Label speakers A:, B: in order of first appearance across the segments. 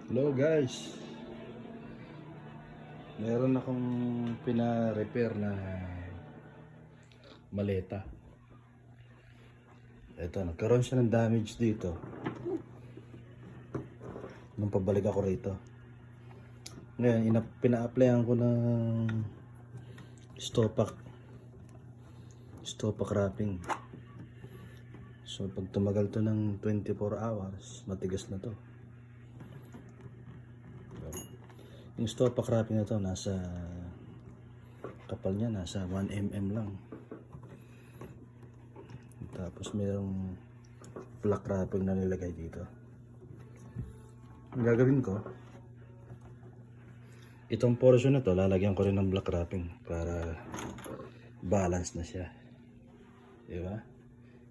A: Hello guys, meron akong pina-repair na maleta. Ito, nagkaroon siya ng damage dito nung pabalik ako rito. Ngayon, pina-applyan ko ng stopak wrapping. So pag tumagal to ng 24 hours, matigas na to. Yung stopak wrapping na to, nasa kapal niya, nasa 1 mm lang. Tapos mayroong black wrapping na nilagay dito. Ang gagawin ko, itong portion na to, lalagyan ko rin ng black wrapping para balance na siya. Diba?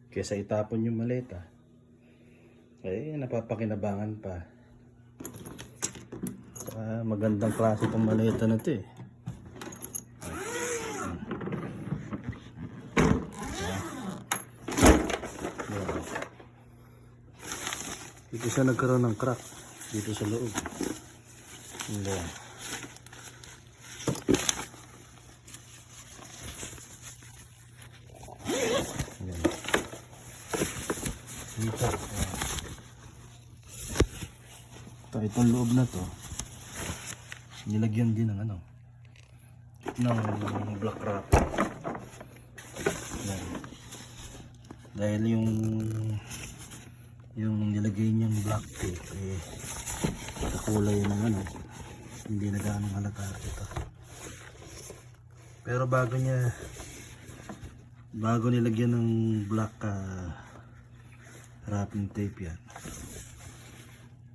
A: Kesa itapon yung maleta, eh napapakinabangan pa. Magandang klase itong maleta na ito eh. Dito siya nagkaroon ng crack dito sa loob. Hindi. Dito. Itong loob na to, nilagyan din ng ng black wrap. Yan. Dahil yung nilagay niyang black tape eh kakulay ng hindi na gaano halata ito. Pero bago nilagyan ng black wrapping tape yan,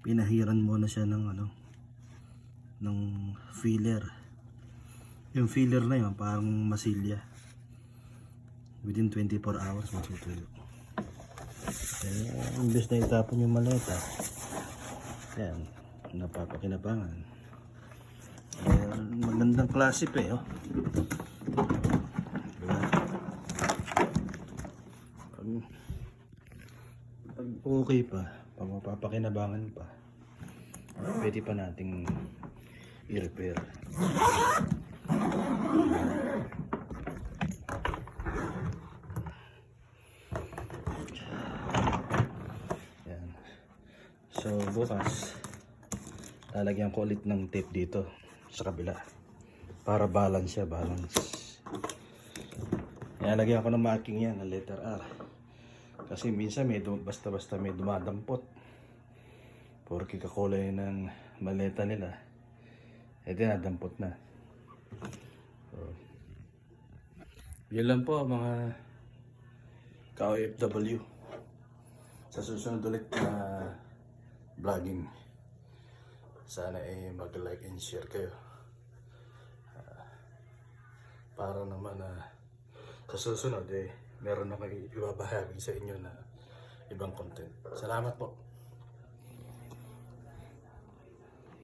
A: pinahiran muna siya ng ng filler. Yung filler na yun parang masilya, within 24 hours matutuyo. Kaya imbes na itapon yung maleta, yan, napapakinabangan. Magandang klase pa diba? Pag okay pa, pag mapapakinabangan pa, pwede pa nating i-repair. Yan. So bukas lalagyan ko ulit ng tape dito sa kabila para balance siya, balance. Lalagyan ko ng marking yan ng letter R. Kasi minsan basta-basta may dumadampot. Porque kakulay ng maleta nila, eh dinadampot na. So, yun lang po mga ka-OFW. Sa susunod ulit na vlogging, sana mag-like and share kayo. Para naman sa susunod meron akong ibabahagi sa inyo na ibang content. Salamat po.